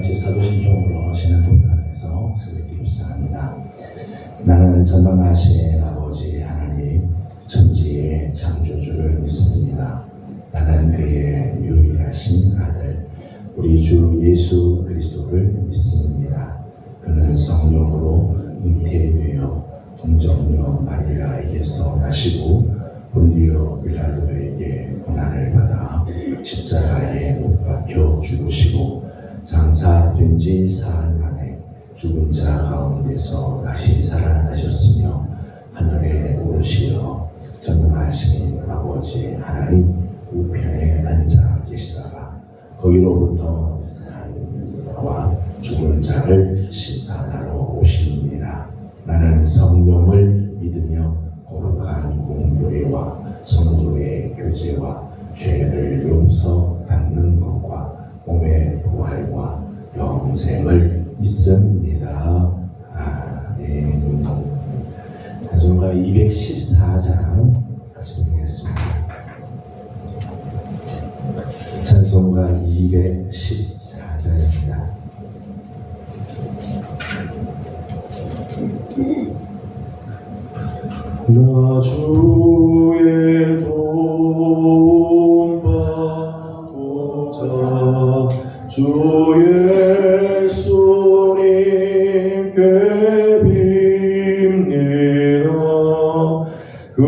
제4도신 경으로 신앙 고백하면서 새벽기도 시작합니다. 나는 전능하신 아버지 하나님 천지의 창조주를 믿습니다. 나는 그의 유일하신 아들 우리 주 예수 그리스도를 믿습니다. 그는 성령으로 잉태되어 동정녀 마리아에게서 나시고 본디오 빌라도에게 고난을 받아 십자가에 못 박혀 죽으시고 장사된 지 사흘 만에 죽은 자 가운데서 다시 살아나셨으며 하늘에 오르시어 전능하신 아버지 하나님 우편에 앉아 계시다가 거기로부터 사는 자와 죽은 자를 심판하러 오십니다. 나는 성령을 믿으며 거룩한 공교회와 성도의 교제와 죄를 용서받는 것과 몸의 부활과 영생을 믿습니다. 아멘. 찬송가 214장 같이 보겠습니다. 찬송가 214장입니다. 나 주의 도움 받고자 주 예수님께 빕니다. 그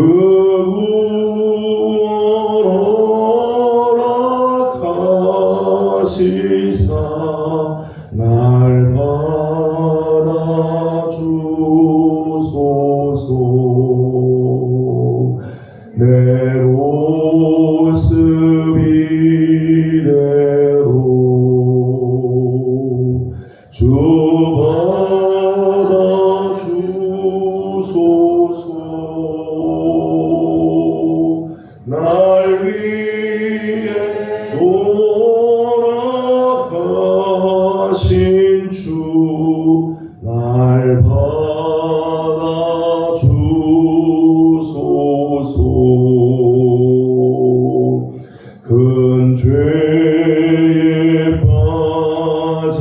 구원 허락하시사 날 받아 주소서. 내 모습 이대로 주 받아 주소서. 날 위해 돌아가신 주 날 받아 주소서. 큰 죄에 빠져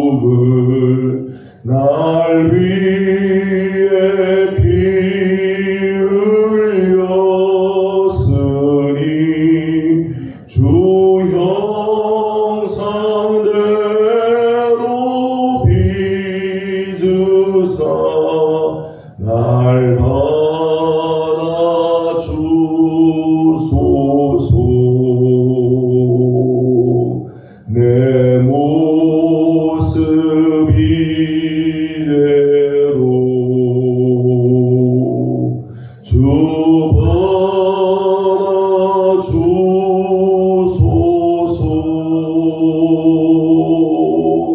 영죽을 날 위해 피 흘렸으니 주 형상대로 빚으사 날 받아 주소서. 내 모습 이대로 주 받아 주소서.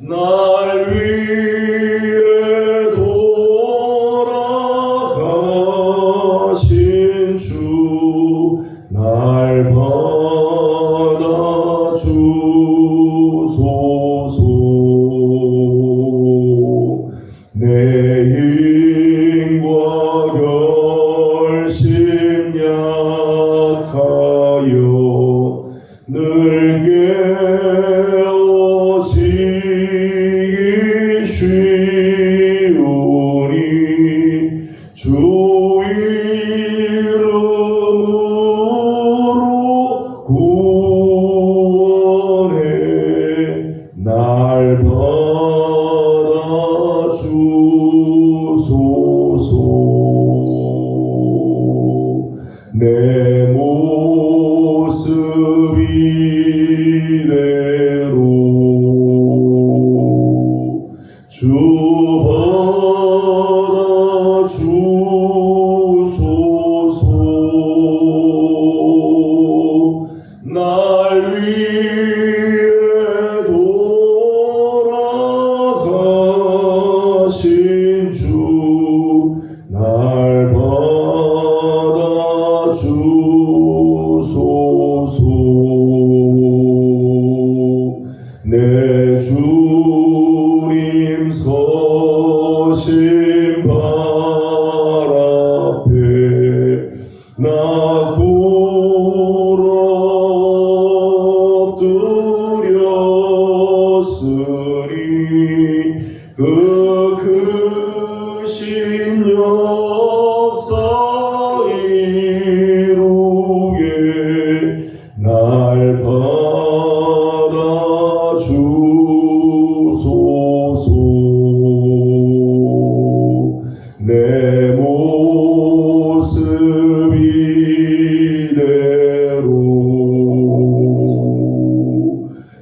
날 위해 돌아가신 주 날 받아 주소서. 내 힘과 결심 약하여 늘 깨어지기 쉬우니 주 이름으로 구원해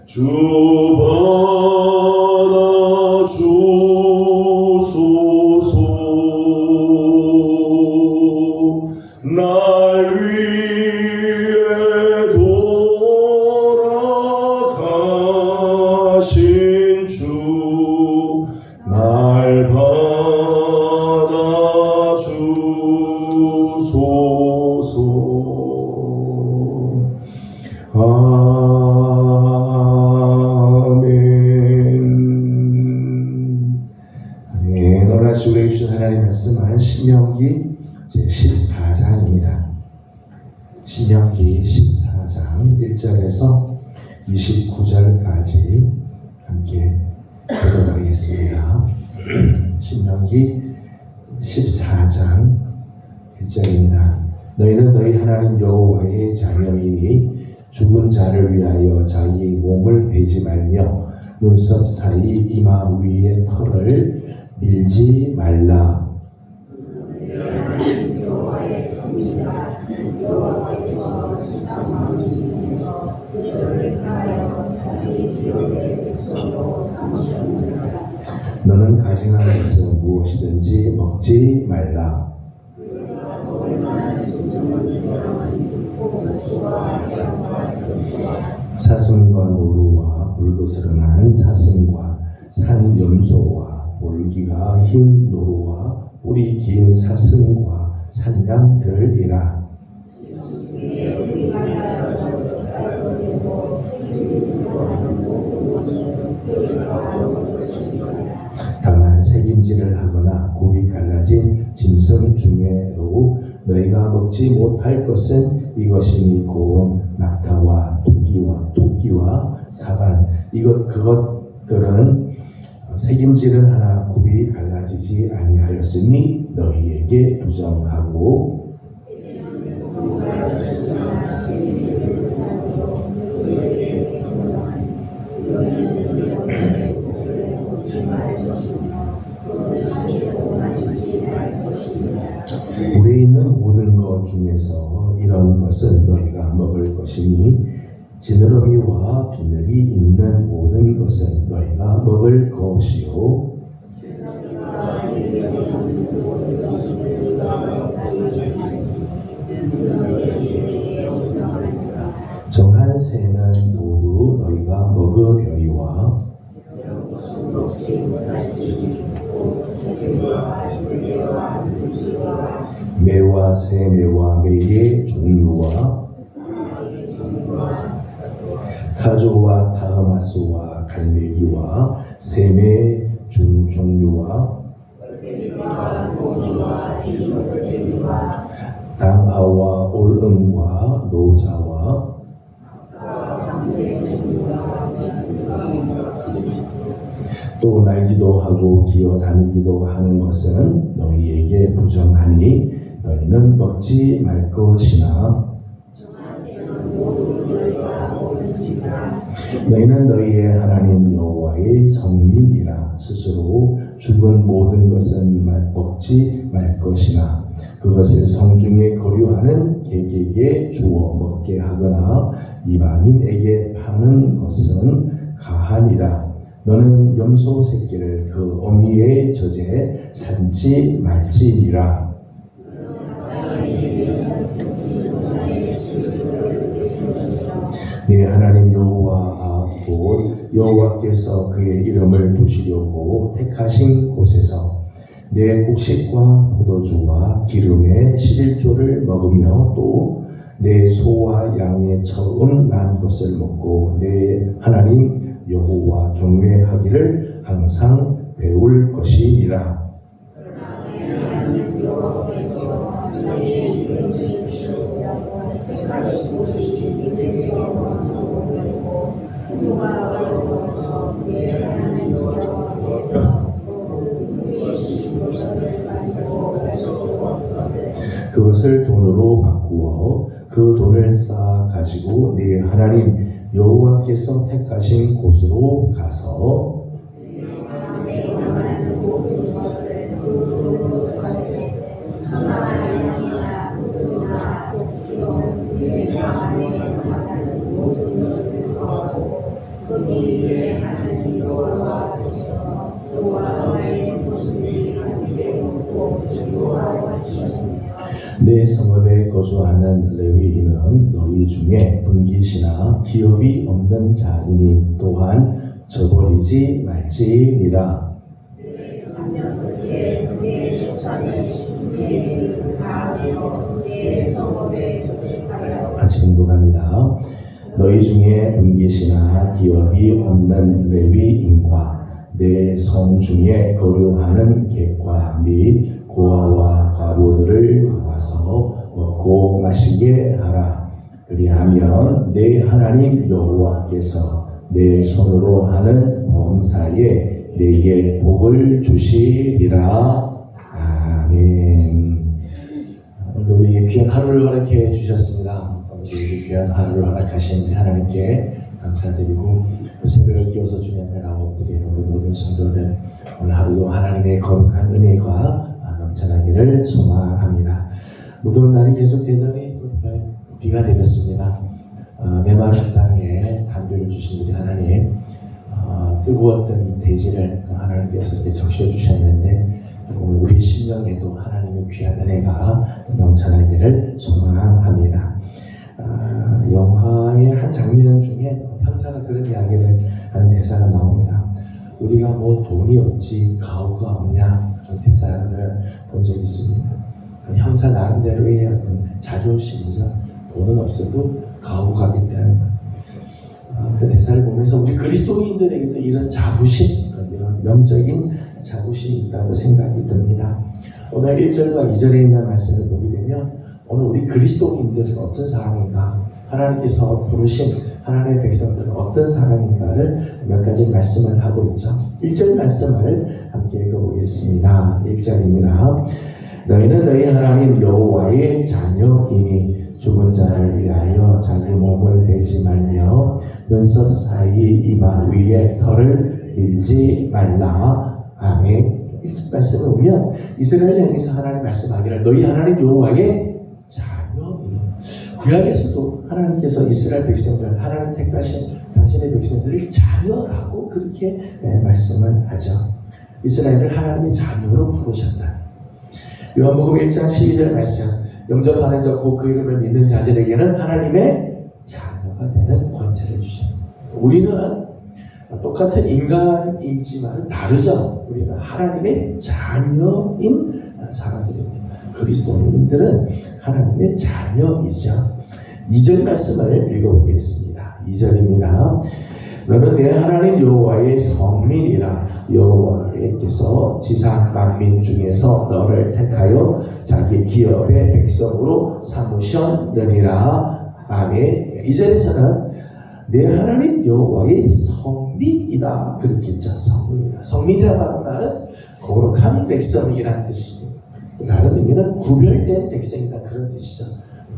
주 받아주소서. 날 위해 돌아가신 주 날 받아주소서. 아멘. 아멘. 오늘 아침 우리에게 주신 하나님의 말씀은 신명기 제14장입니다. 신명기 14장 1절에서 29절까지 함께 읽어드리겠습니다. 신명기 14장 1절입니다. 너희는 너희 하나님 여호와의 자녀이니 죽은 자를 위하여 자기의 몸을 베지 말며 눈썹 사이 이마 위에 털을 밀지 말라. 여호와의 성리가 여호와께서 지상왕 중에서 그를 가하여 자기 기업의 백성으로 삼으셨느니라. 너는 가증한 것은 무엇이든지 먹지 말라. 그가 먹을 만한 짐승은 여러분 복수와 양과 돼지와 사슴과 노루와 불그스름한 사슴과 산염소와 볼기가 흰 노루와 뿔이 긴 사슴과 산양들이라. 중에 우리가 자주 따르고 책임지고 하는 모든 것은 그가 먹을 것이니라. 다만 색임질을 하거나 굽이 갈라진 짐승 중에도 너희가 먹지 못할 것은 이것이니 곰, 낙타와 토끼와 사반 그것들은 색임질은 하나 굽이 갈라지지 아니하였으니 너희에게 부정하고 우리에 있는 모든 것 중에서 이런 것은 너희가 먹을 것이니 지느러미와 비늘이 있는 모든 것은 너희가 먹을 것이요 정한 새는 모두 너희가 먹으려니와 매와 새매와 매의 종류와 타조와 타흐마스와 갈매기와 샘의 종류와 당아와 올응과 노자와 또 날기도 하고 기어 다니기도 하는 것은 너희에게 부정하니 너희는 먹지 말 것이나 너희는 너희의 하나님 여호와의 성민이라. 스스로 죽은 모든 것은 먹지 말 것이나 그것을 성중에 거류하는 객에게 주어 먹게 하거나 이방인에게 파는 것은 가하니라. 너는 염소 새끼를 그 어미의 젖에 산지 말지니라. 네 하나님 여호와 곧 여호와께서 그의 이름을 두시려고 택하신 곳에서 내 곡식과 포도주와 기름의 11조를 먹으며 또 내 소와 양의 처음 난 것을 먹고 내 하나님 여호와 경외하기를 항상 배울 것이니라. 그것을 돈으로 바꾸어 그 돈을 쌓아 가지고 네 하나님 여호와께서 택하신 곳으로 가서 너희 위에 하나님 여호와 주셔서 너와 너의 모습이 함께 먹고 즐거워하고 하셨습니다. 내 성읍에 거주하는 레위인은 너희 중에 분깃이나 기업이 없는 자이니 또한 저버리지 말지니라. 내 3년 그에 그의 식사를 신부에게 다 내어 그의 성읍에 저축하여 같이 공독합니다. 너희 중에 분깃이나 기업이 없는 레위인과 내 성 중에 거류하는 객과 및 고아와 과부들을 와서 먹고 마시게 하라. 그리하면 내 하나님 여호와께서 내 손으로 하는 범사에 내게 복을 주시리라. 아멘. 오늘 우리에게 귀한 하루를 허락해 주셨습니다. 우리에게 귀한 하루를 허락하신 우리 하나님께 감사드리고 또 새벽을 끼워서 주님 앞에 나와드리는 우리 모든 성도들 오늘 하루도 하나님의 거룩한 은혜가 넘쳐나기를 소망합니다. 무더운 날이 계속되더니 비가 내렸습니다. 메마른 땅에 담비를 주신 우리 하나님, 뜨거웠던 이 대지를 하나님께서 이렇게 적셔주셨는데 오늘 우리 심령에도 하나님의 귀한 은혜가 넘쳐나기를 소망합니다. 영화의 한 장면 중에 형사가 그런 이야기를 하는 대사가 나옵니다. 우리가 뭐 돈이 없지 가오가 없냐 그런 대사를 본 적이 있습니다. 형사 나름대로의 어떤 자존심이죠. 돈은 없어도 가오가 있다는 그 대사를 보면서 우리 그리스도인들에게도 이런 자부심, 이런 영적인 자부심이 있다고 생각이 듭니다. 오늘 1절과 2절에 있는 말씀을 보게 되면 오늘 우리 그리스도인들은 어떤 사람인가, 하나님께서 부르신 하나님의 백성들은 어떤 사람인가를 몇 가지 말씀을 하고 있죠. 1절 말씀을 함께 읽어보겠습니다. 1절입니다. 너희는 너희 하나님 여호와의 자녀이니 죽은 자를 위하여 자기 몸을 내지 말며 눈썹 사이 이마 위에 털을 밀지 말라. 아멘. 1절 말씀을 보면 이스라엘 향해서 하나님 말씀하기를 너희 하나님 여호와의 자녀이니, 구약에서도 하나님께서 이스라엘 백성들, 하나님 택하신 당신의 백성들을 자녀라고 그렇게 말씀을 하죠. 이스라엘을 하나님의 자녀로 부르셨다. 요한복음 1장 12절 말씀, 영접하는 자 곧 그 이름을 믿는 자들에게는 하나님의 자녀가 되는 권세를 주십니다. 우리는 똑같은 인간이지만 다르죠. 우리는 하나님의 자녀인 사람들입니다. 그리스도인들은 하나님의 자녀이죠. 2절 말씀을 읽어보겠습니다. 2절입니다. 너는 내 하나님 여호와의 성민이라. 여호와께서 지상 만민 중에서 너를 택하여 자기 기업의 백성으로 삼으셨느니라. 아멘. 2절에서는 내 하나님 여호와의 성민이다 그렇게 했죠. 성민이다. 성민이라고 하는 말은 거룩한 백성이라는 뜻이고, 다른 의미는 구별된 백성이다 그런 뜻이죠.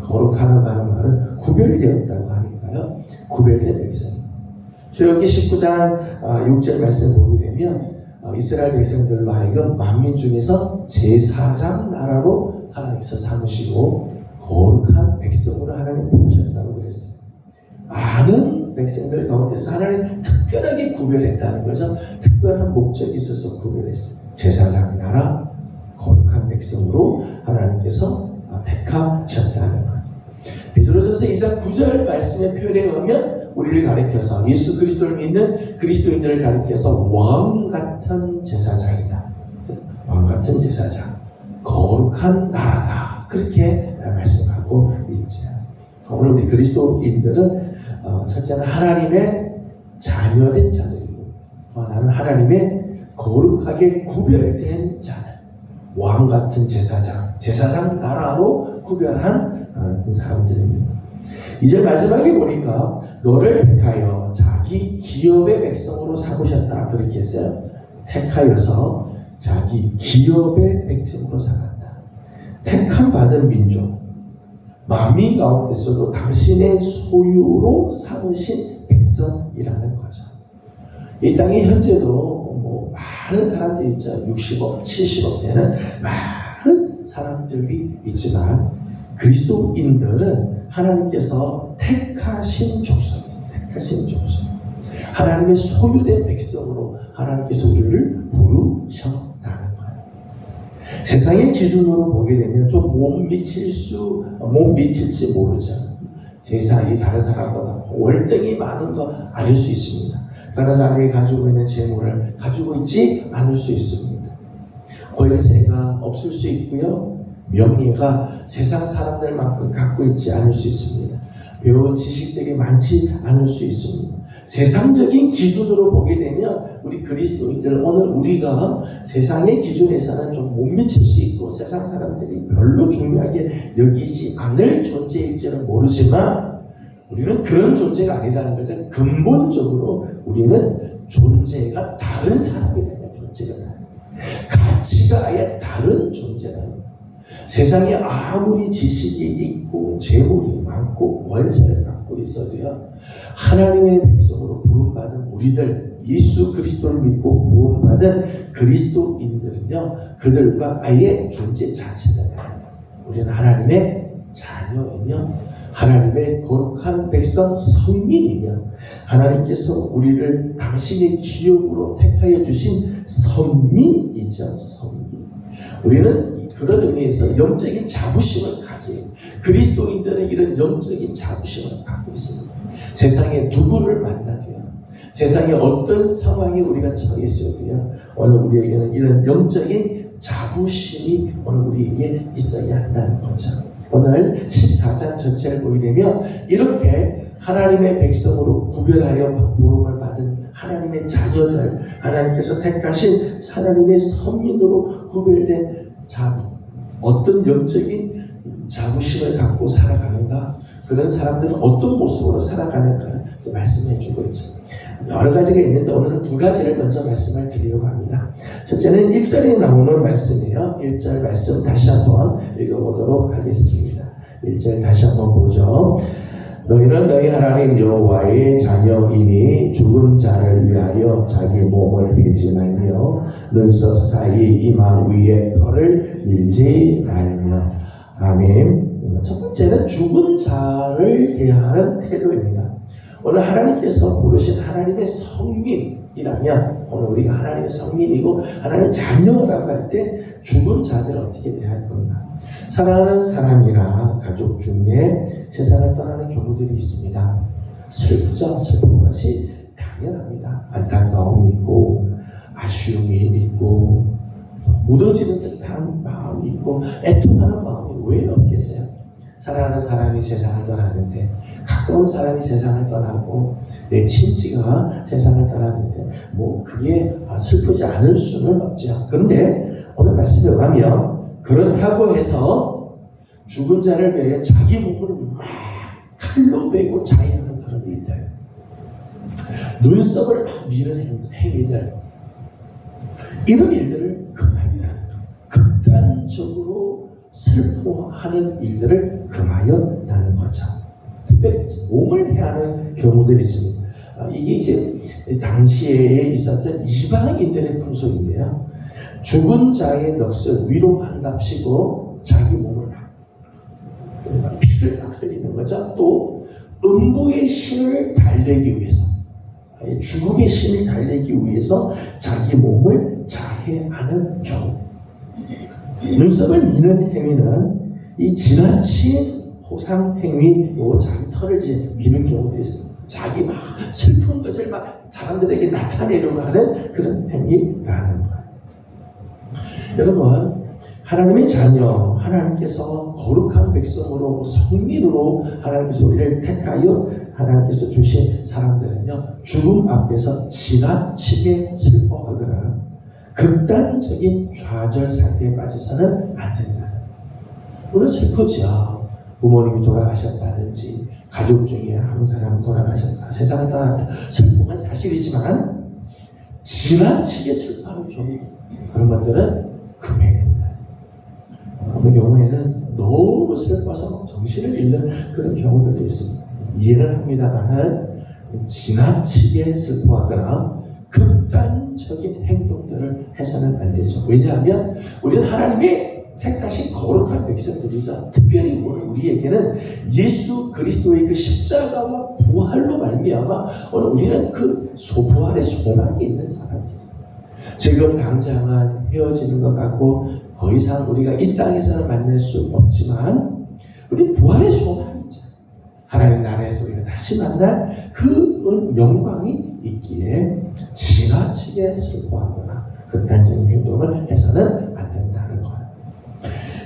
거룩하다고 하는 말은 구별되었다고 하니까요. 구별된 백성입니다. 출애굽기 19장 6절 말씀 보게 되면 이스라엘 백성들로 하여금 만민 중에서 제사장 나라로 하나님께서 삼으시고 거룩한 백성으로 하나님 부르셨다고 그랬어요. 많은 백성들 가운데서 하나님 특별하게 구별했다는 거죠. 특별한 목적이 있어서 구별했어요. 제사장 나라, 거룩한 백성으로 하나님께서 택하셨다는 것. 베드로전서 2장 9절 말씀의 표현에 의하면 우리를 가리켜서 예수 그리스도를 믿는 그리스도인들을 가리켜서 왕 같은 제사장이다. 왕 같은 제사장, 거룩한 나라다. 그렇게 말씀하고 있죠. 오늘 우리 그리스도인들은 첫째는 하나님의 자녀된 자들이고, 하나는 하나님의 거룩하게 구별된 자들, 왕 같은 제사장, 제사장 나라로 구별한 사람들입니다. 이제 마지막에 보니까 너를 택하여 자기 기업의 백성으로 삼으셨다 그렇게 했어요. 택하여서 자기 기업의 백성으로 삼았다. 택함 받은 민족, 만민 가운데서도 당신의 소유로 삼으신 백성이라는 거죠. 이 땅에 현재도 많은 사람들이 있죠. 60억, 70억 되는 많은 사람들이 있지만 그리스도인들은 하나님께서 택하신 족속이죠. 택하신 족속. 하나님의 소유된 백성으로 하나님께서 우리를 부르셨다는 거예요. 세상의 기준으로 보게 되면 좀 못 미칠지 모르죠. 세상이 다른 사람보다 월등히 많은 거 아닐 수 있습니다. 다른 사람이 가지고 있는 재물을 가지고 있지 않을 수 있습니다. 권세가 없을 수 있고요. 명예가 세상 사람들만큼 갖고 있지 않을 수 있습니다. 배운 지식들이 많지 않을 수 있습니다. 세상적인 기준으로 보게 되면 우리 그리스도인들 오늘 우리가 세상의 기준에서는 좀 못 미칠 수 있고 세상 사람들이 별로 중요하게 여기지 않을 존재일지는 모르지만 우리는 그런 존재가 아니라는 거죠. 근본적으로 우리는 존재가 다른 사람이라는 존재가 가치가 아예 다른 존재라는 거예요. 세상에 아무리 지식이 있고 재물이 많고 권세를 갖고 있어도요, 하나님의 백성으로 부름받은 우리들, 예수 그리스도를 믿고 구원받은 그리스도인들은요, 그들과 아예 존재 자체가 다릅니다. 우리는 하나님의 자녀이며 하나님의 거룩한 백성 성민이며 하나님께서 우리를 당신의 기업으로 택하여 주신 선민이죠. 선민. 우리는 그런 의미에서 영적인 자부심을 가지고 그리스도인들은 이런 영적인 자부심을 갖고 있습니다. 세상에 누구를 만나도요, 세상에 어떤 상황에 우리가 처해 있어도요, 오늘 우리에게는 이런 영적인 자부심이 오늘 우리에게 있어야 한다는 거죠. 오늘 14장 전체를 보게 되면 이렇게 하나님의 백성으로 구별하여 부름을 받은 하나님의 자녀들, 하나님께서 택하신 하나님의 선민으로 구별된 어떤 영적인 자부심을 갖고 살아가는가, 그런 사람들은 어떤 모습으로 살아가는가를 말씀해 주고 있죠. 여러 가지가 있는데 오늘은 두 가지를 먼저 말씀을 드리려고 합니다. 첫째는 1절에 나오는 말씀이에요. 1절 말씀 다시 한번 읽어보도록 하겠습니다. 1절 다시 한번 보죠. 너희는 너희 하나님 여호와의 자녀이니 죽은 자를 위하여 자기 몸을 베지 말며 눈썹 사이 이마 위에 털을 밀지 말며. 아멘. 첫 번째는 죽은 자를 대하는 태도입니다. 오늘 하나님께서 부르신 하나님의 성민이라면, 오늘 우리가 하나님의 성민이고 하나님의 자녀라고 할 때 죽은 자들 어떻게 대할 건가? 사랑하는 사람이나 가족 중에 세상을 떠나는 경우들이 있습니다. 슬프죠. 슬픈 것이 당연합니다. 안타까움이 있고 아쉬움이 있고 무너지는 듯한 마음이 있고 애통하는 마음이 왜 없겠어요? 사랑하는 사람이 세상을 떠났는데, 가까운 사람이 세상을 떠나고 내 친지가 세상을 떠났는데 뭐 그게 슬프지 않을 수는 없죠. 그런데 오늘 말씀에 가면 그렇다고 해서 죽은 자를 위해 자기 몸을 막 칼로 베고 자해하는 그런 일들, 눈썹을 막 미는 행위들, 이런 일들을 금하였다는 거예요. 극단적으로 슬퍼하는 일들을 금하였다는 거죠. 특별히 몸을 해하는 경우들이 있습니다. 이게 이제 당시에 있었던 이방인들의 풍속인데요. 죽은 자의 넋을 위로한답시고 자기 몸을 피를 흘리는 거죠. 또 음부의 신을 달래기 위해서, 죽음의 신을 달래기 위해서 자기 몸을 자해하는 경우. 눈썹을 미는 행위는 이 지나친 호상 행위로 자기 털을 미는 경우들이 있습니다. 자기 막 슬픈 것을 막 사람들에게 나타내려고 하는 그런 행위라는 거예요. 여러분, 하나님의 자녀, 하나님께서 거룩한 백성으로 성민으로 하나님께서 우리를 택하여 하나님께서 주신 사람들은요, 죽음 앞에서 지나치게 슬퍼하거나 극단적인 좌절 상태에 빠져서는 안 된다. 물론 슬프죠. 부모님이 돌아가셨다든지 가족 중에 한 사람 돌아가셨다, 세상을 떠났다, 슬픔은 사실이지만 지나치게 슬퍼하는 경우, 그런 것들은 금해야 된다. 어느 경우에는 너무 슬퍼서 정신을 잃는 그런 경우들도 있습니다. 이해를 합니다만은 지나치게 슬퍼하거나 극단적인 행동들을 해서는 안 되죠. 왜냐하면 우리는 하나님의 택하신 거룩한 백성들이죠. 특별히 오늘 우리에게는 예수 그리스도의 그 십자가와 부활로 말미암아 오늘 우리는 그 부활의 소망이 있는 사람들. 지금 당장은 헤어지는 것 같고 더 이상 우리가 이 땅에서는 만날 수 없지만 우리 부활의 소망이죠. 하나님 나라에서 우리가 다시 만날 그 영광이 있기에 지나치게 슬퍼하거나 극단적인 행동을 해서는 안 된다는 거예요.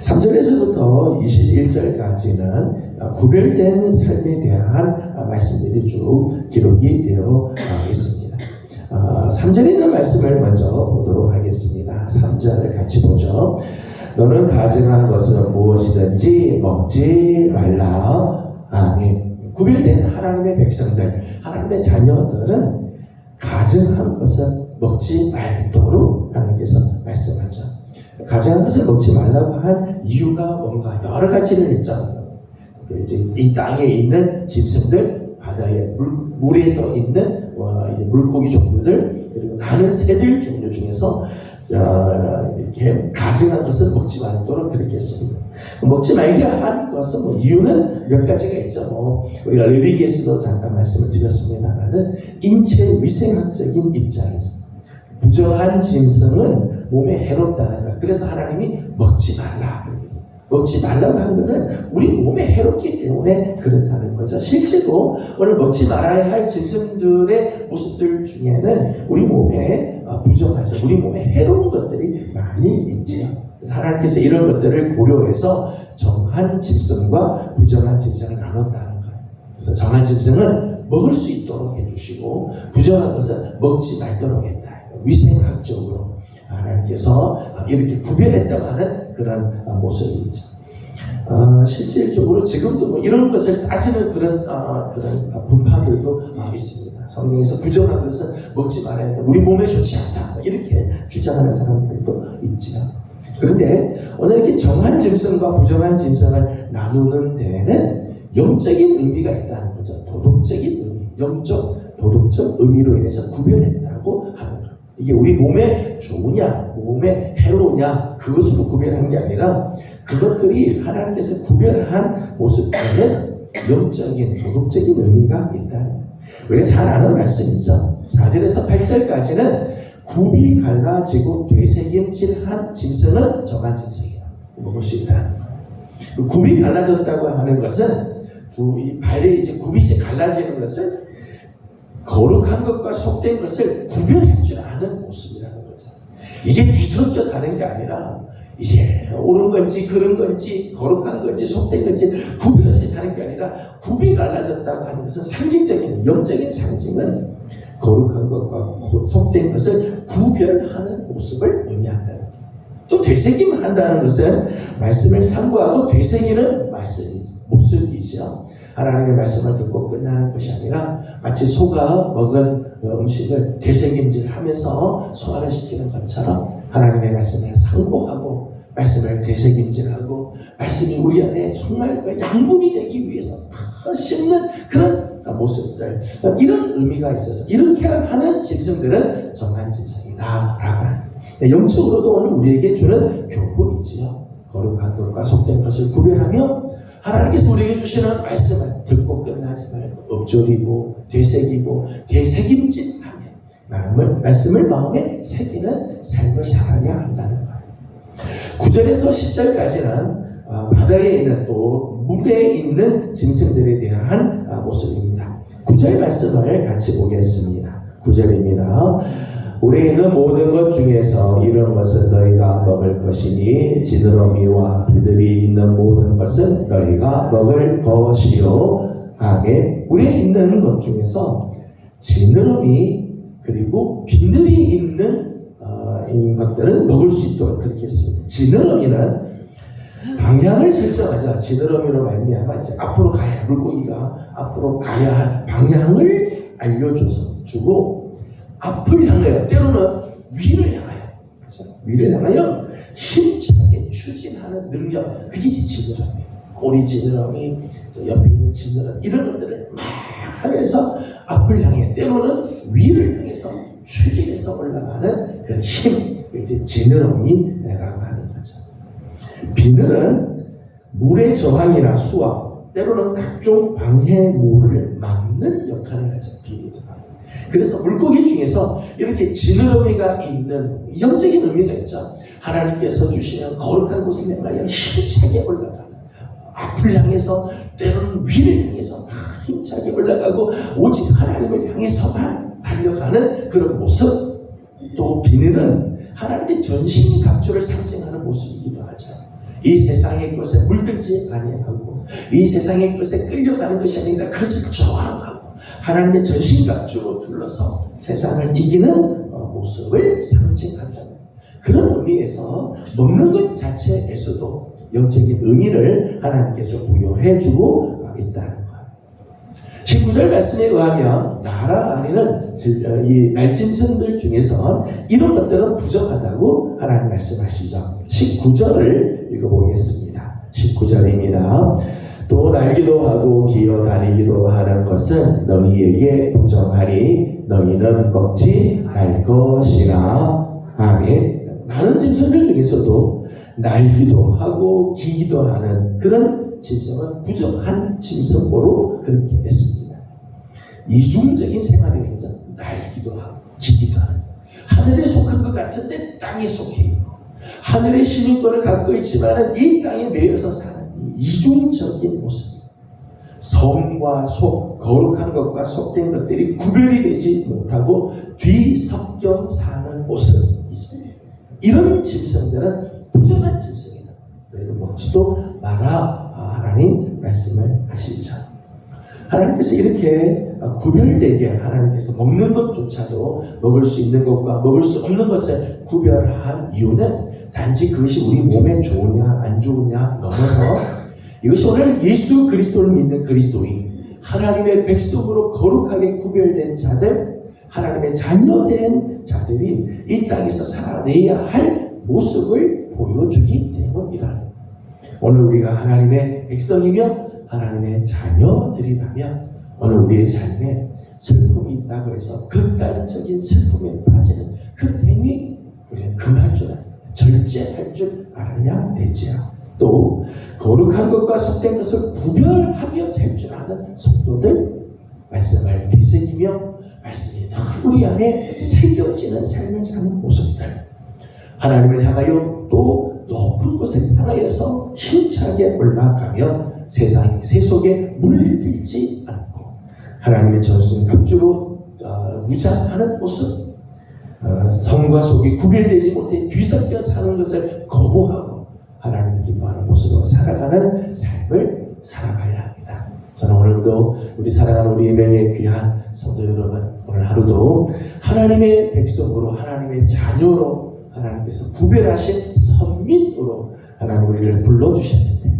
3절에서부터 21절까지는 구별된 삶에 대한 말씀들이 쭉 기록이 되어 있습니다. 3절에 있는 말씀을 먼저 보도록 하겠습니다. 3절을 같이 보죠. 너는 가증한 것은 무엇이든지 먹지 말라. 아멘. 구별된 하나님의 백성들, 하나님의 자녀들은 가증한 것은 먹지 말도록 하나님께서 말씀하죠. 가증한 것을 먹지 말라고 한 이유가 뭔가 여러 가지를 일정합니다. 이제 이 땅에 있는 짐승들, 바다에 물에서 있는 이제 물고기 종류들, 그리고 나는 새들 종류 중에서 이렇게 가증한 것을 먹지 말도록 그렇게 했습니다. 먹지 말게 한 것은 이유는 몇 가지가 있죠. 우리가 레위기에서도 잠깐 말씀을 드렸습니다만은 인체 위생학적인 입장에서 부정한 짐승은 몸에 해롭다는 것. 그래서 하나님이 먹지 말라 그렇게 했어요. 먹지 말라고 한 것은 우리 몸에 해롭기 때문에 그렇다는 거죠. 실제로 오늘 먹지 말아야 할 짐승들의 모습들 중에는 우리 몸에 부정하죠. 우리 몸에 해로운 것들이 많이 있지요. 그래서 하나님께서 이런 것들을 고려해서 정한 짐승과 부정한 짐승을 나눴다는 거예요. 그래서 정한 짐승은 먹을 수 있도록 해주시고 부정한 것은 먹지 말도록 했다. 위생학적으로 하나님께서 이렇게 구별했다고 하는 그런 모습이 있죠. 실질적으로 지금도 이런 것을 따지는 그런 분파들도 있습니다. 성경에서 부정한 것은 먹지 말아야 한다. 우리 몸에 좋지 않다. 이렇게 주장하는 사람들도 있지요. 그런데 오늘 이렇게 정한 짐승과 부정한 짐승을 나누는 데에는 영적인 의미가 있다는 거죠. 도덕적인 의미, 영적, 도덕적 의미로 인해서 구별했다고 하는 거예요. 이게 우리 몸에 좋으냐, 몸에 해로우냐 그것으로 구별한 게 아니라 그것들이 하나님께서 구별한 모습에는 영적인, 도덕적인 의미가 있다. 우리가 잘 아는 말씀이죠. 4절에서 8절까지는 굽이 갈라지고 되새김질한 짐승은 정한 짐승이다. 먹을 수 있다는 거예요. 굽이 갈라졌다고 하는 것은 이 발에 이제 굽이 이제 갈라지는 것은 거룩한 것과 속된 것을 구별할 줄 아는 모습이라는 거죠. 이게 뒤섞여 사는 게 아니라 이게 옳은 건지 그른 건지 거룩한 건지 속된 건지 구별 없이 사는 게 아니라 굽이 갈라졌다고 하는 것은 상징적인 영적인 상징은 거룩한 것과 속된 것을 구별하는 모습을 의미한다는 거예요. 또 되새김을 한다는 것은 말씀을 상고하고 되새기는 모습이죠. 하나님의 말씀을 듣고 끝나는 것이 아니라 마치 소가 먹은 음식을 되새김질하면서 소화를 시키는 것처럼 하나님의 말씀을 상고하고 말씀을 되새김질하고 말씀이 우리 안에 정말 양분이 되기 위해서 씹는 그런 모습들, 이런 의미가 있어서 이렇게 하는 짐승들은 정한 짐승이다 라고 영적으로도 오늘 우리에게 주는 교훈이지요. 거룩한 것과 속된 것을 구별하며 하나님께서 우리에게 주시는 말씀을 듣고 끝나지 말고 엎조리고 되새기고 되새김질하며 말씀을 마음에 새기는 삶을 살아야 한다는 거예요. 9절에서 10절까지는 바다에 있는 또 물에 있는 짐승들에 대한 모습입니다. 9절 말씀을 같이 보겠습니다. 9절입니다. 우리에 있는 모든 것 중에서 이런 것은 너희가 먹을 것이니 지느러미와 비둘이 있는 모든 것은 너희가 먹을 것이요. 아멘. 우리에 있는 것 중에서 지느러미 그리고 비늘이 있는 것들은 먹을 수 있도록 그렇게 했습니다. 지느러미는 방향을 설정하자. 지느러미로 말미암아 이제 앞으로 가야 물고기가 앞으로 가야 할 방향을 알려줘서 주고 앞을 향하여 때로는 위를 향하여 그렇죠? 위를 향하여 힘차게 추진하는 능력 그게 지느러미 꼬리 지느러미 또 옆에 있는 지느러미 이런 것들을 막 하면서 앞을 향해 때로는 위를 향해서 추진해서 올라가는 그 힘 이제 지느러미라고 하는 거죠. 비늘은 물의 저항이나 수압, 때로는 각종 방해물을 막는 역할을 하죠. 비늘은. 그래서 물고기 중에서 이렇게 지느러미가 있는 영적인 의미가 있죠. 하나님께서 주시는 거룩한 곳에 내가 힘차게 올라가는, 앞을 향해서 때로는 위를 향해서 힘차게 올라가고 오직 하나님을 향해서만 달려가는 그런 모습. 또 비늘은 하나님의 전신갑주를 상징하는 모습이기도 하죠. 이 세상의 것에 물들지 아니하고 이 세상의 것에 끌려가는 것이 아니라 그것을 저항하고 하나님의 전신갑주로 둘러서 세상을 이기는 모습을 상징한다. 그런 의미에서 먹는 것 자체에서도 영적인 의미를 하나님께서 부여해주고 있다는 것. 19절 말씀에 의하면 나라 안에는 이 날짐승들 중에서 이런 것들은 부정하다고 하나님 말씀하시죠. 19절을 읽어보겠습니다. 19절입니다. 또 날기도 하고 기어다니기도 하는 것은 너희에게 부정하니 너희는 먹지 말 것이라. 아멘. 다른 짐승들 중에서도 날기도 하고 기기도 하는 그런 짐승은 부정한 짐승으로 그렇게 했습니다. 이중적인 생활이 굉장히 날기도 하고 기기도 하는, 하늘에 속한 것 같은데 땅에 속해 있고 하늘의 시민권을 갖고 있지만 이 땅에 매여서 사는 이중적인 모습. 성과 속, 거룩한 것과 속된 것들이 구별이 되지 못하고 뒤섞여 사는 모습이죠. 이런 짐승들은 부정한 짐승이다. 너희는 먹지도 마라. 하나님 말씀을 하시죠. 하나님께서 이렇게 구별되게 하나님께서 먹는 것조차도 먹을 수 있는 것과 먹을 수 없는 것을 구별한 이유는 단지 그것이 우리 몸에 좋으냐 안 좋으냐 넘어서 이것이 오늘 예수 그리스도를 믿는 그리스도인 하나님의 백성으로 거룩하게 구별된 자들, 하나님의 자녀된 자들이 이 땅에서 살아내야 할 모습을 보여주기 때문이라는. 오늘 우리가 하나님의 백성이며 하나님의 자녀들이라면 오늘 우리의 삶에 슬픔이 있다고 해서 극단적인 슬픔에 빠지는 그 행위 우리는 금할 줄 알아요. 절제할 줄 알아야 되지요. 또 거룩한 것과 속된 것을 구별하며 살 줄 아는 성도들, 말씀을 되새기며 말씀이 다 우리 안에 새겨지는 삶을 사는 모습들, 하나님을 향하여 또 높은 곳에 향하여서 힘차게 올라가며 세상 세속에 물들지 않고 하나님의 전신갑주로 무장하는 모습, 성과 속이 구별되지 못해 뒤섞여 사는 것을 거부하고 하나님을 기뻐하는 모습으로 살아가는 삶을 살아가야 합니다. 저는 오늘도 우리 사랑하는 우리 명예 귀한 성도 여러분, 오늘 하루도 하나님의 백성으로, 하나님의 자녀로, 하나님께서 구별하신 선민으로 하나님 우리를 불러주셨는데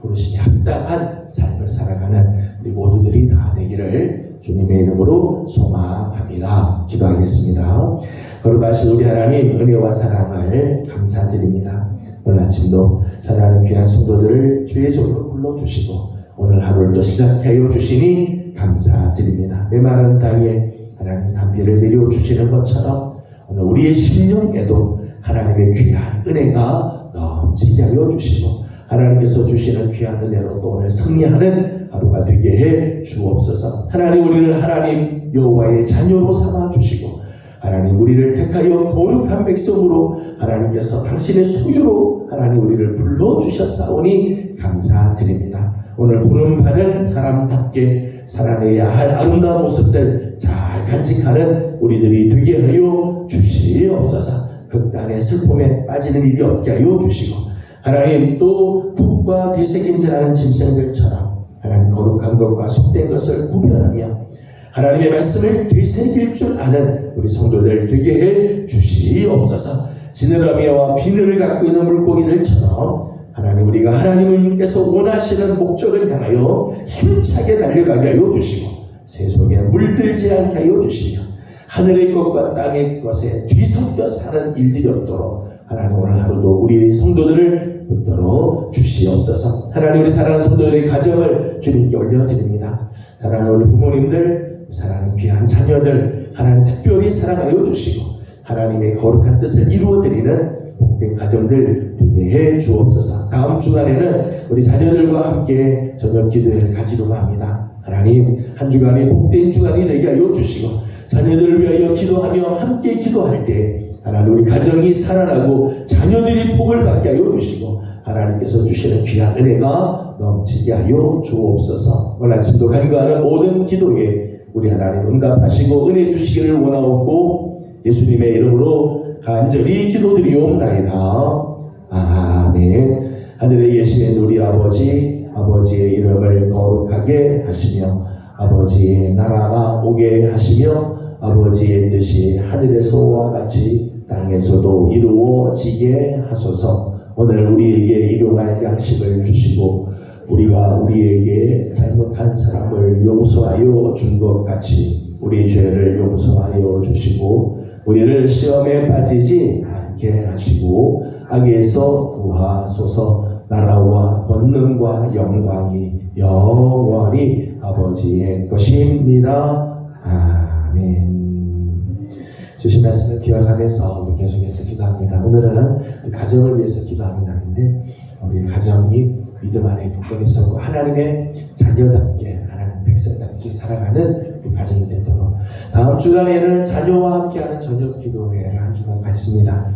부르심이 합당한 삶을 살아가는 우리 모두들이 다 되기를 주님의 이름으로 소망합니다. 기도하겠습니다. 거룩하신 우리 하나님, 은혜와 사랑을 감사드립니다. 오늘 아침도 사랑하는 귀한 성도들을 주의 종으로 불러주시고 오늘 하루를 또 시작하여 주시니 감사드립니다. 메마른 땅에 하나님 단비를 내려주시는 것처럼 오늘 우리의 심령에도 하나님의 귀한 은혜가 넘치게 하여 주시고 하나님께서 주시는 귀한 은혜로 또 오늘 승리하는 하루가 되게 해 주옵소서. 하나님, 우리를 하나님 여호와의 자녀로 삼아 주시고 하나님 우리를 택하여 거룩한 백성으로 하나님께서 당신의 소유로 하나님 우리를 불러주셨사오니 감사드립니다. 오늘 부름받은 사람답게 살아내야 할 아름다운 모습들 잘 간직하는 우리들이 되게 하여 주시옵소서. 극단의 슬픔에 빠지는 일이 없게 하여 주시고 하나님 또 북과 되새김질하는 짐승들처럼 하나님 거룩한 것과 속된 것을 구별하며 하나님의 말씀을 되새길 줄 아는 우리 성도들 되게 해 주시옵소서. 지느러미와 비늘을 갖고 있는 물고기들처럼 하나님 우리가 하나님께서 원하시는 목적을 향하여 힘차게 달려가게 하여 주시고 세속에 물들지 않게 하여 주시며 하늘의 것과 땅의 것에 뒤섞여 사는 일들이 없도록 하나님 오늘 하루도 우리 성도들을 붙들어 주시옵소서. 하나님 우리 사랑하는 성도들의 가정을 주님께 올려드립니다. 사랑하는 우리 부모님들, 사랑하는 귀한 자녀들 하나님 특별히 사랑하여 주시고 하나님의 거룩한 뜻을 이루어드리는 복된 가정들 되게 해 주옵소서. 다음 주간에는 우리 자녀들과 함께 저녁 기도회를 가지려고 합니다. 하나님, 한 주간이 복된 주간이 되게 하여 주시고 자녀들을 위하여 기도하며 함께 기도할 때 하나님 우리 가정이 살아나고 자녀들이 복을 받게 하여 주시고 하나님께서 주시는 귀한 은혜가 넘치게 하여 주옵소서. 오늘 아침도 간구하는 모든 기도에 우리 하나님 응답하시고 은혜 주시기를 원하옵고 예수님의 이름으로 간절히 기도드리옵나이다. 아멘. 하늘에 계신 우리 아버지, 아버지의 이름을 거룩하게 하시며 아버지의 나라가 오게 하시며 아버지의 뜻이 하늘에서와 같이 땅에서도 이루어지게 하소서. 오늘 우리에게 일용할 양식을 주시고 우리가 우리에게 잘못한 사람을 용서하여 준 것 같이 우리 죄를 용서하여 주시고 우리를 시험에 빠지지 않게 하시고 악에서 구하소서. 나라와 권능과 영광이 영원히 아버지의 것입니다. 아멘. 주신 말씀을 기억하면서 우리 계속해서 기도합니다. 오늘은 가정을 위해서 기도하는 날인데 우리 가정이 믿음 안에 굳건히 서고 하나님의 자녀답게 하나님 백성답게 살아가는 우리 가정이 되도록 다음 주간에는 자녀와 함께하는 저녁 기도회를 한 주간 갖습니다.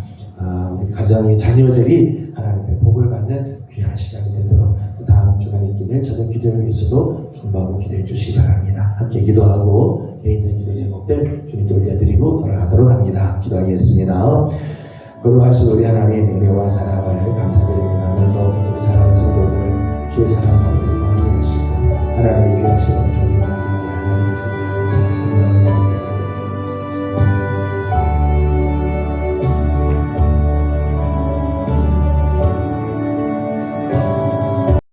우리 가정의 자녀들이 하나님의 복을 받는 귀한 시간이 되도록 다음 주간에 있기를 저녁 기도회를 위해서도 중보하고 기도해 주시기 바랍니다. 함께 기도하고 개인적인 기도 제목들 주님께 올려드리고 돌아가도록 합니다. 기도하겠습니다. 거룩하신 우리 하나님 은혜와 사랑을 감사드립니다. 오늘도 우리 사랑하는 성도들 주의 사랑 가운데 함께 하시고 하나님의 귀하신 주님